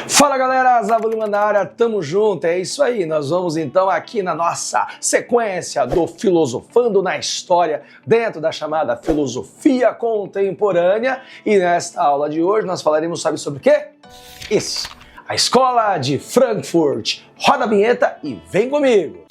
Fala galera, Zavo Lima na área, tamo junto, é isso aí, nós vamos então aqui na nossa sequência do Filosofando na História, dentro da chamada Filosofia Contemporânea, e nesta aula de hoje nós falaremos sobre o quê? Isso, a Escola de Frankfurt. Roda a vinheta e vem comigo!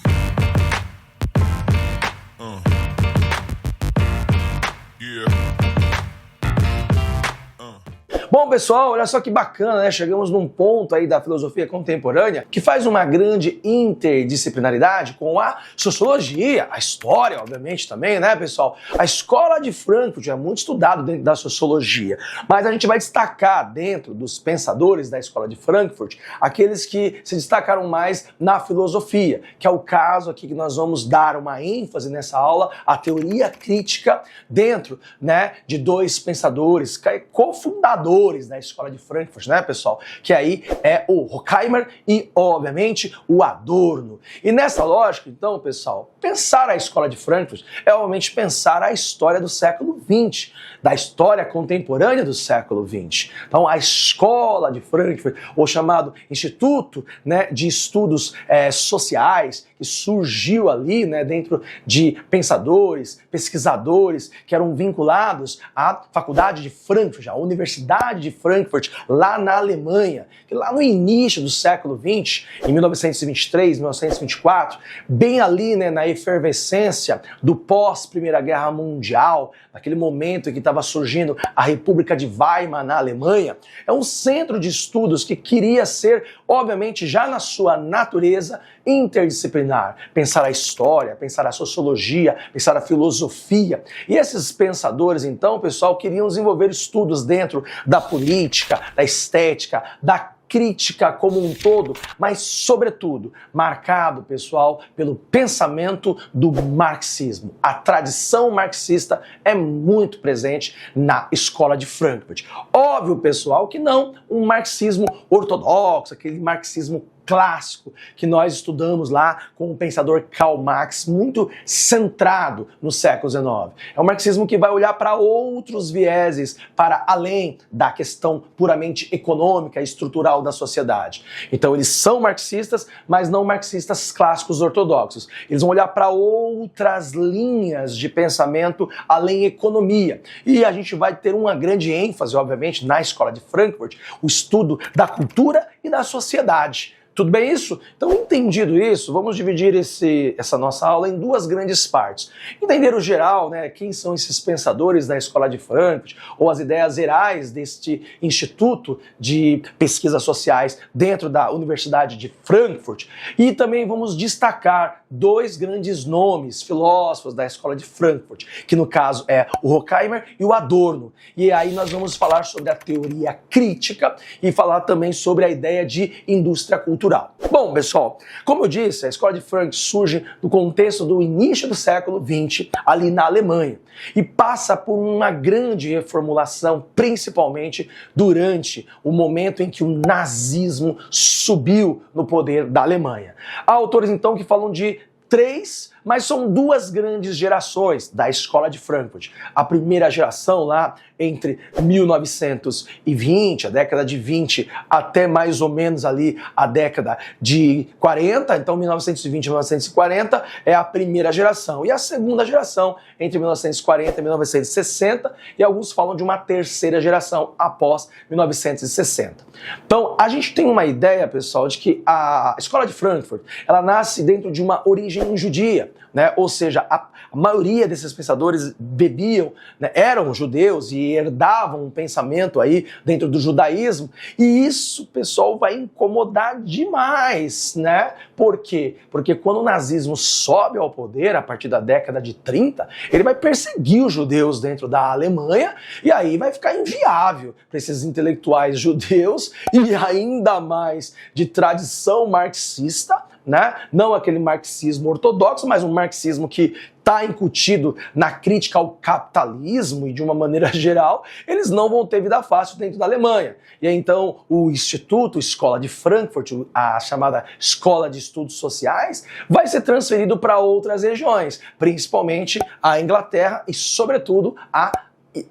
Bom, pessoal, olha só que bacana, né? Chegamos num ponto aí da filosofia contemporânea que faz uma grande interdisciplinaridade com a sociologia, a história, obviamente, também, né, pessoal? A Escola de Frankfurt é muito estudado dentro da sociologia, mas a gente vai destacar dentro dos pensadores da Escola de Frankfurt aqueles que se destacaram mais na filosofia, que é o caso aqui que nós vamos dar uma ênfase nessa aula, a teoria crítica dentro, né, de dois pensadores, cofundadores da Escola de Frankfurt, né, pessoal? Que aí é o Horkheimer e, obviamente, o Adorno. E nessa lógica, então, pessoal, pensar a Escola de Frankfurt é, obviamente, pensar a história do século XX, da história contemporânea do século XX. Então, a Escola de Frankfurt, ou chamado Instituto, né, de Estudos Sociais, que surgiu ali, né, dentro de pensadores, pesquisadores que eram vinculados à Faculdade de Frankfurt, à Universidade de Frankfurt, lá na Alemanha, que lá no início do século XX, em 1923, 1924, bem ali, né, na efervescência do pós-Primeira Guerra Mundial, naquele momento em que estava surgindo a República de Weimar na Alemanha, é um centro de estudos que queria ser, obviamente, já na sua natureza, interdisciplinar, pensar a história, pensar a sociologia, pensar a filosofia. E esses pensadores, então, pessoal, queriam desenvolver estudos dentro da política, da estética, da crítica como um todo, mas, sobretudo, marcado, pessoal, pelo pensamento do marxismo. A tradição marxista é muito presente na Escola de Frankfurt. Óbvio, pessoal, que não um marxismo ortodoxo, aquele marxismo clássico que nós estudamos lá com o pensador Karl Marx, muito centrado no século XIX. É um marxismo que vai olhar para outros vieses, para além da questão puramente econômica e estrutural da sociedade. Então eles são marxistas, mas não marxistas clássicos ortodoxos. Eles vão olhar para outras linhas de pensamento além economia. E a gente vai ter uma grande ênfase, obviamente, na Escola de Frankfurt, o estudo da cultura e da sociedade. Tudo bem isso? Então, entendido isso, vamos dividir essa nossa aula em duas grandes partes. Entender o geral, né, quem são esses pensadores da Escola de Frankfurt, ou as ideias gerais deste Instituto de Pesquisas Sociais dentro da Universidade de Frankfurt. E também vamos destacar dois grandes nomes, filósofos da Escola de Frankfurt, que no caso é o Horkheimer e o Adorno. E aí nós vamos falar sobre a teoria crítica e falar também sobre a ideia de indústria cultural. Bom, pessoal, como eu disse, a Escola de Frankfurt surge no contexto do início do século XX, ali na Alemanha, e passa por uma grande reformulação, principalmente durante o momento em que o nazismo subiu no poder da Alemanha. Há autores, então, que falam de três, mas são duas grandes gerações da Escola de Frankfurt. A primeira geração lá entre 1920, a década de 20, até mais ou menos ali a década de 40, então 1920 e 1940 é a primeira geração. E a segunda geração entre 1940 e 1960, e alguns falam de uma terceira geração após 1960. Então, a gente tem uma ideia, pessoal, de que a Escola de Frankfurt, ela nasce dentro de uma origem judia, né? Ou seja, a maioria desses pensadores bebiam, né, eram judeus e herdavam um pensamento aí dentro do judaísmo, e isso, pessoal, vai incomodar demais, né? Por quê? Porque quando o nazismo sobe ao poder, a partir da década de 30, ele vai perseguir os judeus dentro da Alemanha, e aí vai ficar inviável para esses intelectuais judeus, e ainda mais de tradição marxista, né? Não aquele marxismo ortodoxo, mas um marxismo que está incutido na crítica ao capitalismo e de uma maneira geral, eles não vão ter vida fácil dentro da Alemanha. E aí, então o Instituto, Escola de Frankfurt, a chamada Escola de Estudos Sociais, vai ser transferido para outras regiões, principalmente a Inglaterra e, sobretudo,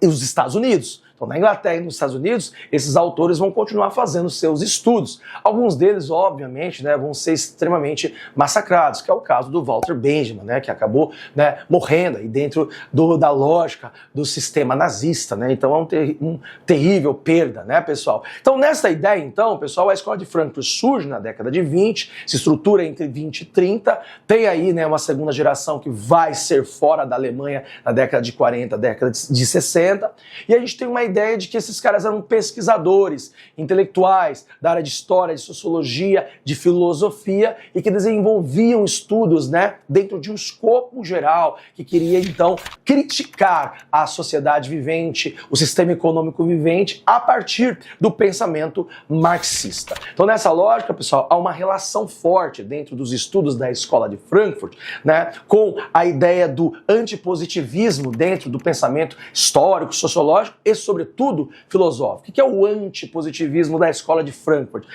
os Estados Unidos. Então, Então, na Inglaterra e nos Estados Unidos, esses autores vão continuar fazendo seus estudos. Alguns deles, obviamente, né, vão ser extremamente massacrados, que é o caso do Walter Benjamin, né, que acabou, né, morrendo aí dentro da lógica do sistema nazista, né? Então é um terrível perda, né, pessoal? Então, nessa ideia, então, pessoal, a escola de Frankfurt surge na década de 20, se estrutura entre 20 e 30, tem aí, né, uma segunda geração que vai ser fora da Alemanha na década de 40, década de 60, e a gente tem uma ideia de que esses caras eram pesquisadores, intelectuais da área de história, de sociologia, de filosofia, e que desenvolviam estudos, né, dentro de um escopo geral, que queria, então, criticar a sociedade vivente, o sistema econômico vivente, a partir do pensamento marxista. Então, nessa lógica, pessoal, há uma relação forte dentro dos estudos da escola de Frankfurt, né, com a ideia do antipositivismo dentro do pensamento histórico, sociológico e, sobretudo, filosófico. O que é o antipositivismo da escola de Frankfurt?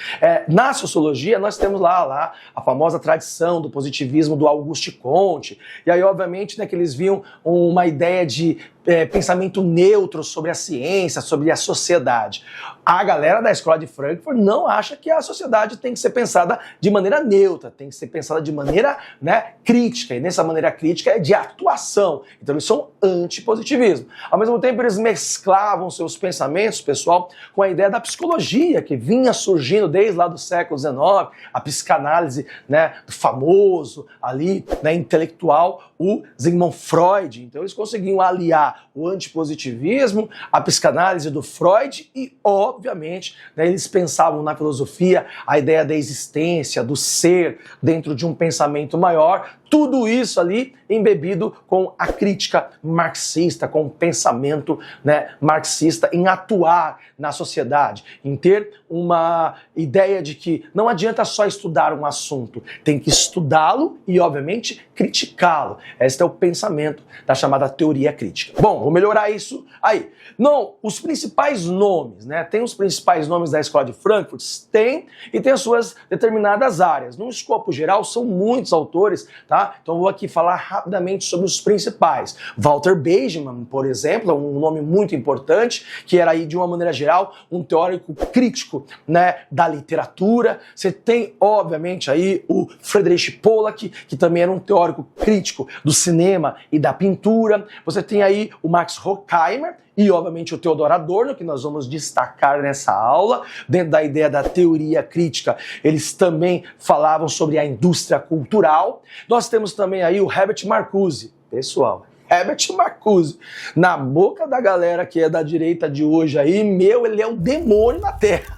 Na sociologia, nós temos lá a famosa tradição do positivismo do Auguste Comte, e aí, obviamente, né, que eles viam uma ideia de pensamento neutro sobre a ciência, sobre a sociedade. A galera da escola de Frankfurt não acha que a sociedade tem que ser pensada de maneira neutra, tem que ser pensada de maneira, né, crítica, e nessa maneira crítica é de atuação. Então eles são antipositivismo. Ao mesmo tempo eles mesclavam seus pensamentos, pessoal, com a ideia da psicologia, que vinha surgindo desde lá do século XIX, a psicanálise, né, do famoso ali, né, intelectual, o Sigmund Freud. Então eles conseguiam aliar o antipositivismo, a psicanálise do Freud e, obviamente, né, eles pensavam na filosofia a ideia da existência, do ser, dentro de um pensamento maior, tudo isso ali embebido com a crítica marxista, com o pensamento, né, marxista em atuar na sociedade, em ter uma ideia de que não adianta só estudar um assunto, tem que estudá-lo e, obviamente, criticá-lo. Este é o pensamento da chamada teoria crítica. Bom, vou melhorar isso aí. Não, os principais nomes, né? Tem os principais nomes da escola de Frankfurt? Tem, e tem as suas determinadas áreas. No escopo geral, são muitos autores, tá? Então eu vou aqui falar rapidamente sobre os principais. Walter Benjamin, por exemplo, é um nome muito importante, que era aí, de uma maneira geral, um teórico crítico, né, da literatura. Você tem, obviamente, aí o Friedrich Pollack, que também era um teórico crítico do cinema e da pintura. Você tem aí o Max Horkheimer e, obviamente, o Theodor Adorno, que nós vamos destacar nessa aula. Dentro da ideia da teoria crítica, eles também falavam sobre a indústria cultural. Nós temos também aí o Herbert Marcuse. Pessoal, Herbert Marcuse, na boca da galera que é da direita de hoje aí, ele é o demônio na Terra.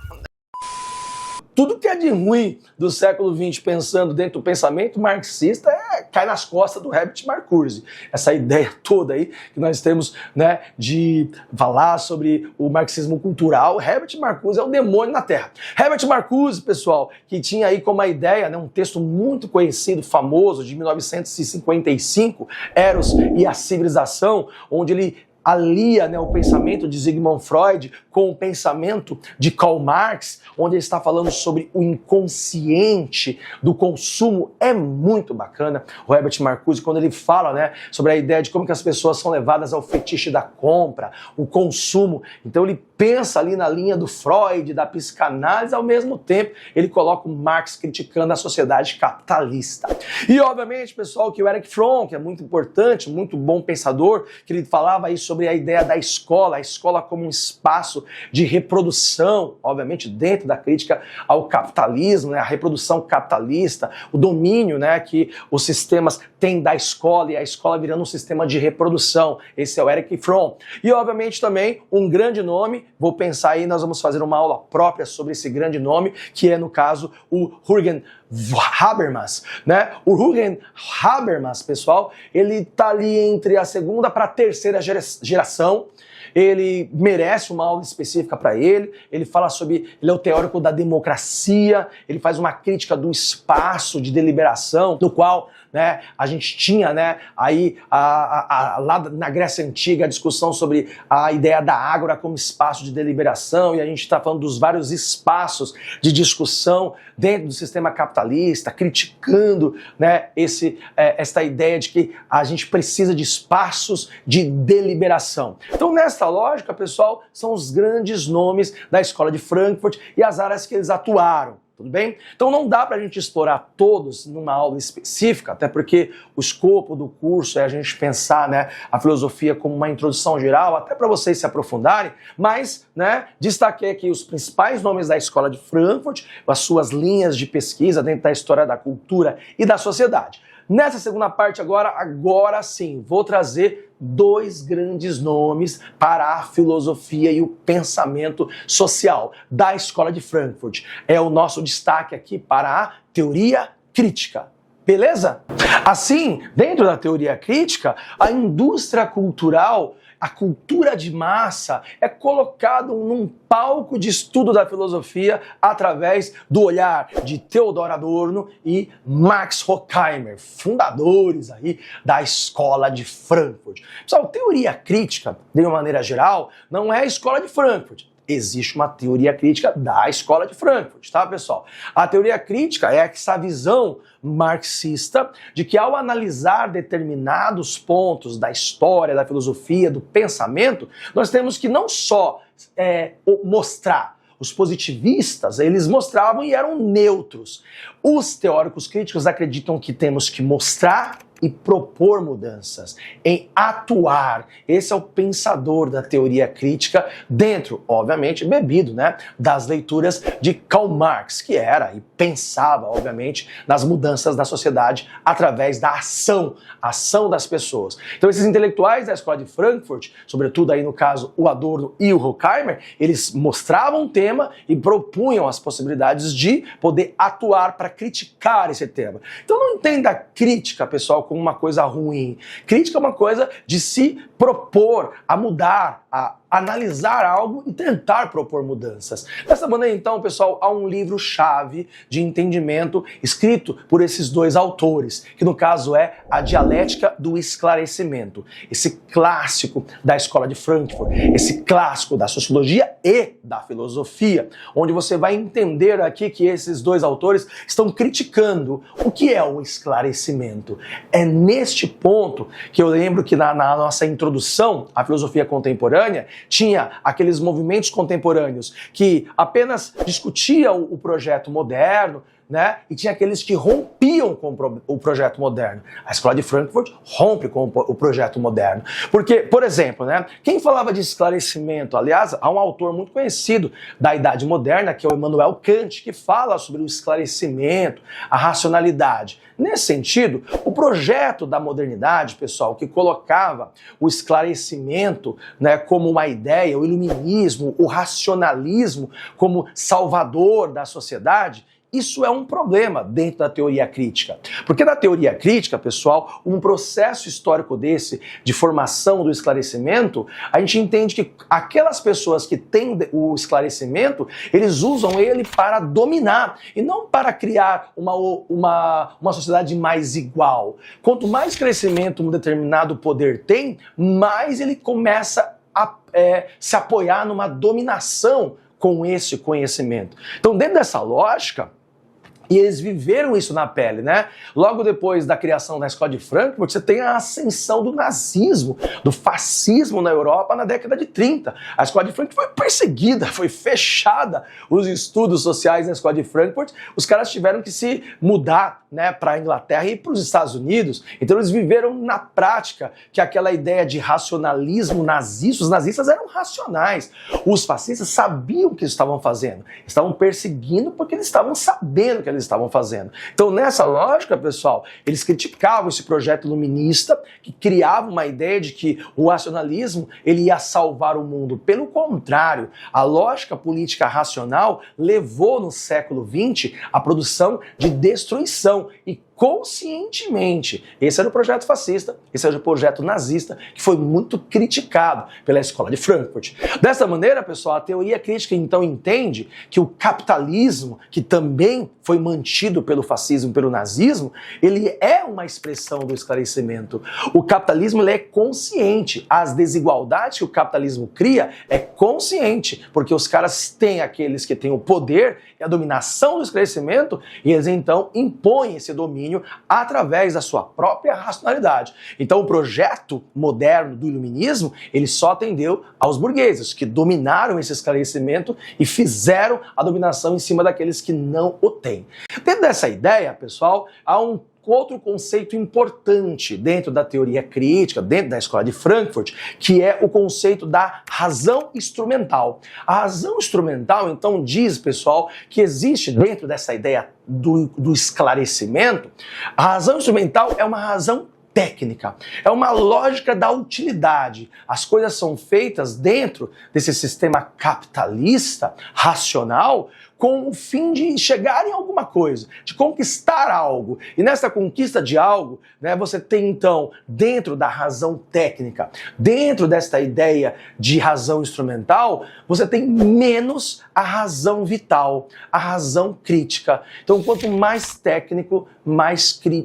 Tudo que é de ruim do século XX, pensando dentro do pensamento marxista, cai nas costas do Herbert Marcuse. Essa ideia toda aí que nós temos, né, de falar sobre o marxismo cultural, Herbert Marcuse é o demônio na Terra. Herbert Marcuse, pessoal, que tinha aí como ideia, né, um texto muito conhecido, famoso, de 1955, Eros e a Civilização, onde ele alia, né, o pensamento de Sigmund Freud com o pensamento de Karl Marx, onde ele está falando sobre o inconsciente do consumo. É muito bacana o Herbert Marcuse quando ele fala, né, sobre a ideia de como que as pessoas são levadas ao fetiche da compra, o consumo. Então ele pensa ali na linha do Freud, da psicanálise, ao mesmo tempo ele coloca o Marx criticando a sociedade capitalista. E obviamente, pessoal, que o Erich Fromm, que é muito importante, muito bom pensador, que ele falava aí sobre a ideia da escola, a escola como um espaço de reprodução, obviamente dentro da crítica ao capitalismo, né, a reprodução capitalista, o domínio, né, que os sistemas têm da escola e a escola virando um sistema de reprodução. Esse é o Erich Fromm. E obviamente também um grande nome, vou pensar aí, nós vamos fazer uma aula própria sobre esse grande nome, que é no caso o Jürgen Habermas, né? O Jürgen Habermas, pessoal, ele tá ali entre a segunda para a terceira geração. Ele merece uma aula específica para ele. Ele fala sobre, ele é o teórico da democracia, ele faz uma crítica do espaço de deliberação, no qual, né, a gente tinha, né, aí lá na Grécia Antiga a discussão sobre a ideia da ágora como espaço de deliberação, e a gente está falando dos vários espaços de discussão dentro do sistema capitalista, criticando, né, esta ideia de que a gente precisa de espaços de deliberação. Então, nesta dessa lógica, pessoal, são os grandes nomes da Escola de Frankfurt e as áreas que eles atuaram. Tudo bem? Então não dá para a gente explorar todos numa aula específica, até porque o escopo do curso é a gente pensar, né, a filosofia como uma introdução geral, até para vocês se aprofundarem, mas, né, destaquei aqui os principais nomes da Escola de Frankfurt, as suas linhas de pesquisa dentro da história da cultura e da sociedade. Nessa segunda parte agora sim, vou trazer dois grandes nomes para a filosofia e o pensamento social da Escola de Frankfurt. É o nosso destaque aqui para a teoria crítica. Beleza? Assim, dentro da teoria crítica, a indústria cultural, a cultura de massa, é colocado num palco de estudo da filosofia através do olhar de Theodor Adorno e Max Horkheimer, fundadores aí da Escola de Frankfurt. Pessoal, teoria crítica, de uma maneira geral, não é a Escola de Frankfurt. Existe uma teoria crítica da Escola de Frankfurt, tá, pessoal? A teoria crítica é essa visão marxista de que ao analisar determinados pontos da história, da filosofia, do pensamento, nós temos que não só mostrar. Os positivistas, eles mostravam e eram neutros. Os teóricos críticos acreditam que temos que mostrar e propor mudanças, em atuar. Esse é o pensador da teoria crítica dentro, obviamente, bebido, né, das leituras de Karl Marx, que era e pensava, obviamente, nas mudanças da sociedade através da ação das pessoas. Então esses intelectuais da Escola de Frankfurt, sobretudo aí no caso o Adorno e o Horkheimer, eles mostravam um tema e propunham as possibilidades de poder atuar para criticar esse tema. Então não entenda a crítica, pessoal, como uma coisa ruim. Crítica é uma coisa de se propor a mudar, a analisar algo e tentar propor mudanças. Dessa maneira, então, pessoal, há um livro-chave de entendimento escrito por esses dois autores, que no caso é A Dialética do Esclarecimento. Esse clássico da Escola de Frankfurt, esse clássico da sociologia e da filosofia, onde você vai entender aqui que esses dois autores estão criticando o que é o esclarecimento. É neste ponto que eu lembro que na nossa introdução à filosofia contemporânea, tinha aqueles movimentos contemporâneos que apenas discutiam o projeto moderno, né? E tinha aqueles que rompiam com o projeto moderno. A Escola de Frankfurt rompe com o projeto moderno. Porque, por exemplo, né, quem falava de esclarecimento, aliás, há um autor muito conhecido da Idade Moderna, que é o Immanuel Kant, que fala sobre o esclarecimento, a racionalidade. Nesse sentido, o projeto da modernidade, pessoal, que colocava o esclarecimento, né, como uma ideia, o iluminismo, o racionalismo como salvador da sociedade, isso é um problema dentro da teoria crítica. Porque na teoria crítica, pessoal, um processo histórico desse, de formação do esclarecimento, a gente entende que aquelas pessoas que têm o esclarecimento, eles usam ele para dominar e não para criar uma sociedade mais igual. Quanto mais crescimento um determinado poder tem, mais ele começa a se apoiar numa dominação com esse conhecimento. Então, dentro dessa lógica, e eles viveram isso na pele, né? Logo depois da criação da Escola de Frankfurt, você tem a ascensão do nazismo, do fascismo na Europa na década de 30. A Escola de Frankfurt foi perseguida, foi fechada. Os estudos sociais na Escola de Frankfurt, os caras tiveram que se mudar, né, para a Inglaterra e para os Estados Unidos. Então eles viveram na prática que aquela ideia de racionalismo nazista, os nazistas eram racionais. Os fascistas sabiam o que estavam fazendo. Estavam perseguindo porque eles estavam sabendo o que eles estavam fazendo. Então, nessa lógica, pessoal, eles criticavam esse projeto iluminista que criava uma ideia de que o racionalismo ele ia salvar o mundo. Pelo contrário, a lógica política racional levou no século XX à produção de destruição e conscientemente. Esse era o projeto fascista, esse era o projeto nazista, que foi muito criticado pela Escola de Frankfurt. Dessa maneira, pessoal, a teoria crítica então entende que o capitalismo, que também foi mantido pelo fascismo e pelo nazismo, ele é uma expressão do esclarecimento. O capitalismo ele é consciente. As desigualdades que o capitalismo cria é consciente, porque os caras têm aqueles que têm o poder e a dominação do esclarecimento, e eles então impõem esse domínio domínio através da sua própria racionalidade. Então o projeto moderno do iluminismo, ele só atendeu aos burgueses, que dominaram esse esclarecimento e fizeram a dominação em cima daqueles que não o têm. Dentro dessa ideia, pessoal, há um outro conceito importante dentro da teoria crítica, dentro da escola de Frankfurt, que é o conceito da razão instrumental. A razão instrumental, então, diz, pessoal, que existe dentro dessa ideia do esclarecimento, a razão instrumental é uma razão técnica, é uma lógica da utilidade. As coisas são feitas dentro desse sistema capitalista, racional, com o fim de chegar em alguma coisa, de conquistar algo. E nessa conquista de algo, né, você tem então, dentro da razão técnica, dentro desta ideia de razão instrumental, você tem menos a razão vital, a razão crítica. Então, quanto mais técnico,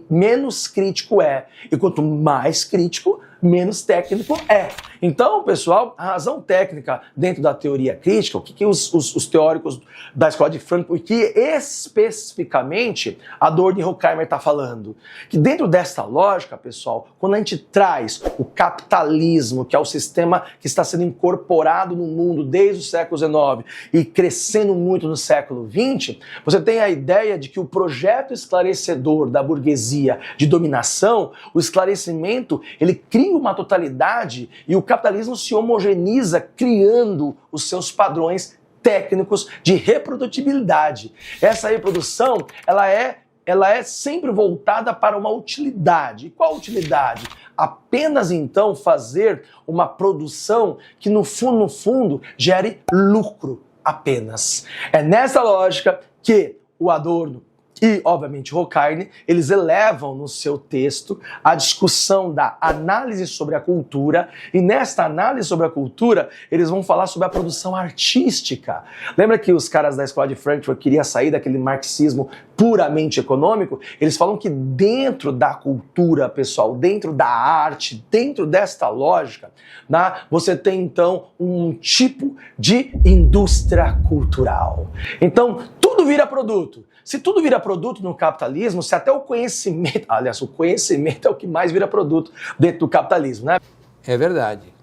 menos crítico é. E quanto mais crítico, menos técnico é. Então, pessoal, a razão técnica dentro da teoria crítica, o que os teóricos da escola de Frankfurt, que especificamente Adorno e Horkheimer está falando, que dentro dessa lógica, pessoal, quando a gente traz o capitalismo, que é o sistema que está sendo incorporado no mundo desde o século XIX e crescendo muito no século XX, você tem a ideia de que o projeto esclarecedor da burguesia de dominação, o esclarecimento, ele cria uma totalidade e o capitalismo se homogeneiza criando os seus padrões técnicos de reprodutibilidade. Essa reprodução, ela é sempre voltada para uma utilidade. E qual utilidade? Apenas então fazer uma produção que no fundo gere lucro apenas. É nessa lógica que o Adorno e, obviamente, Horkheimer, eles elevam no seu texto a discussão da análise sobre a cultura, e nesta análise sobre a cultura, eles vão falar sobre a produção artística. Lembra que os caras da escola de Frankfurt queriam sair daquele marxismo puramente econômico? Eles falam que dentro da cultura, pessoal, dentro da arte, dentro desta lógica, né, você tem, então, um tipo de indústria cultural. Então, tudo vira produto. Se tudo vira produto no capitalismo, se até o conhecimento... Aliás, o conhecimento é o que mais vira produto dentro do capitalismo, né? É verdade.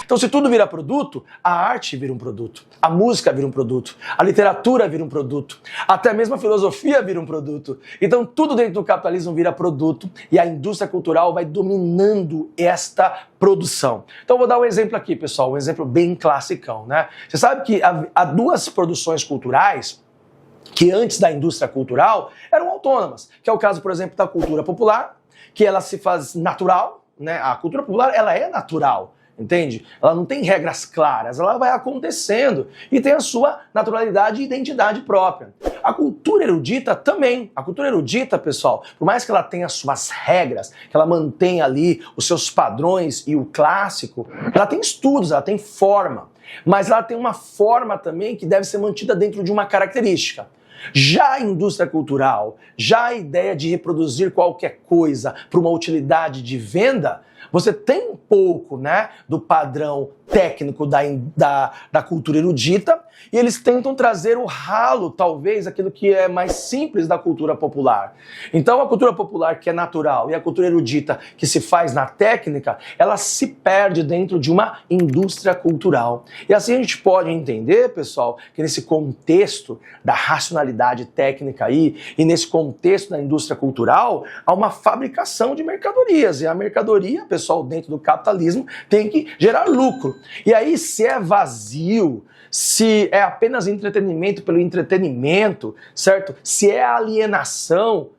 Então, se tudo vira produto, a arte vira um produto, a música vira um produto, a literatura vira um produto, até mesmo a filosofia vira um produto. Então, tudo dentro do capitalismo vira produto e a indústria cultural vai dominando esta produção. Então, eu vou dar um exemplo aqui, pessoal, um exemplo bem classicão, né? Você sabe que há duas produções culturais que antes da indústria cultural eram autônomas, que é o caso, por exemplo, da cultura popular, que ela se faz natural, né? A cultura popular, ela é natural, entende? Ela não tem regras claras, ela vai acontecendo e tem a sua naturalidade e identidade própria. A cultura erudita também. A cultura erudita, pessoal, por mais que ela tenha suas regras, que ela mantenha ali os seus padrões e o clássico, ela tem estudos, ela tem forma, mas ela tem uma forma também que deve ser mantida dentro de uma característica. Já a indústria cultural, já a ideia de reproduzir qualquer coisa para uma utilidade de venda, você tem um pouco, né, do padrão técnico da cultura erudita, e eles tentam trazer o ralo, talvez, aquilo que é mais simples da cultura popular. Então a cultura popular, que é natural, e a cultura erudita, que se faz na técnica, ela se perde dentro de uma indústria cultural. E assim a gente pode entender, pessoal, que nesse contexto da racionalidade técnica aí, e nesse contexto da indústria cultural, há uma fabricação de mercadorias, e a mercadoria, pessoal, dentro do capitalismo, tem que gerar lucro. E aí, se é vazio, se é apenas entretenimento pelo entretenimento, certo? Se é alienação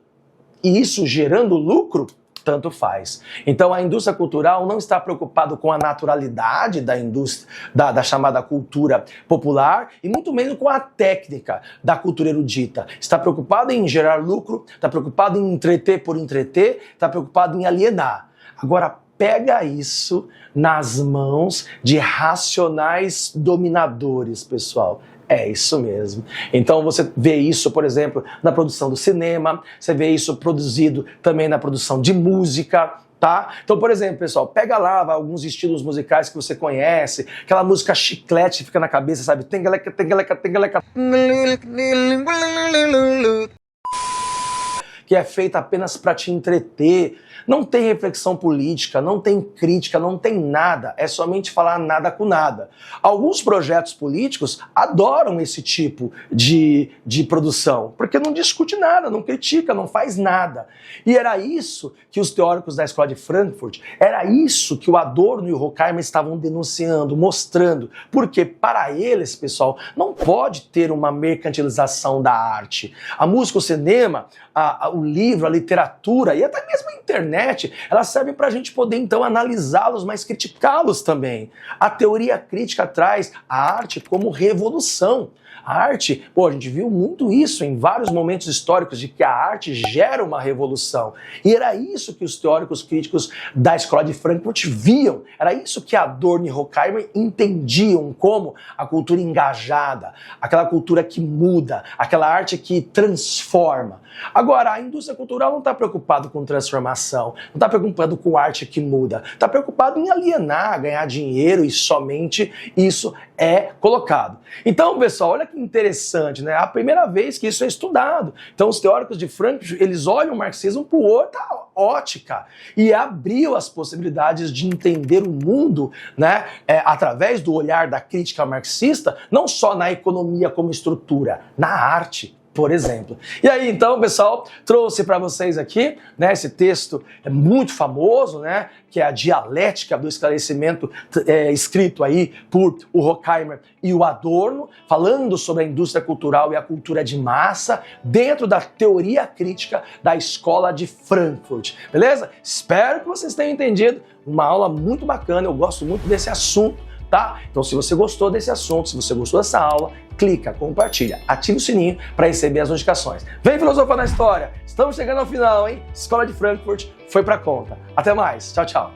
e isso gerando lucro, tanto faz. Então a indústria cultural não está preocupada com a naturalidade da indústria, da chamada cultura popular, e muito menos com a técnica da cultura erudita. Está preocupada em gerar lucro, está preocupada em entreter por entreter, está preocupada em alienar. Agora, pega isso nas mãos de racionais dominadores, pessoal. É isso mesmo. Então você vê isso, por exemplo, na produção do cinema, você vê isso produzido também na produção de música, tá? Então, por exemplo, pessoal, pega lá alguns estilos musicais que você conhece, aquela música chiclete que fica na cabeça, sabe? Tengeleca, tengeleca, tengeleca. que é feita apenas para te entreter. Não tem reflexão política, não tem crítica, não tem nada. É somente falar nada com nada. Alguns projetos políticos adoram esse tipo de produção, porque não discute nada, não critica, não faz nada. E era isso que os teóricos da Escola de Frankfurt, era isso que o Adorno e o Horkheimer estavam denunciando, mostrando. Porque para eles, pessoal, não pode ter uma mercantilização da arte. A música, o cinema, o livro, a literatura e até mesmo a internet, elas servem para a gente poder então analisá-los, mas criticá-los também. A teoria crítica traz a arte como revolução. A arte, a gente viu muito isso em vários momentos históricos, de que a arte gera uma revolução. E era isso que os teóricos críticos da Escola de Frankfurt viam. Era isso que Adorno e Horkheimer entendiam como a cultura engajada, aquela cultura que muda, aquela arte que transforma. Agora, a indústria cultural não está preocupada com transformação, não está preocupada com arte que muda, está preocupada em alienar, ganhar dinheiro, e somente isso é colocado. Então, pessoal, olha que interessante, né? É a primeira vez que isso é estudado. Então, os teóricos de Frankfurt, eles olham o marxismo por outra ótica e abriu as possibilidades de entender o mundo, né, através do olhar da crítica marxista, não só na economia como estrutura, na arte, por exemplo. E aí, então, pessoal, trouxe para vocês aqui, né, esse texto é muito famoso, né, que é a Dialética do Esclarecimento, escrito aí por o Horkheimer e o Adorno, falando sobre a indústria cultural e a cultura de massa dentro da teoria crítica da Escola de Frankfurt. Beleza? Espero que vocês tenham entendido. Uma aula muito bacana, eu gosto muito desse assunto. Tá? Então, se você gostou desse assunto, se você gostou dessa aula, clica, compartilha, ativa o sininho para receber as notificações. Vem filosofar na história! Estamos chegando ao final, hein? Escola de Frankfurt foi pra conta. Até mais. Tchau, tchau.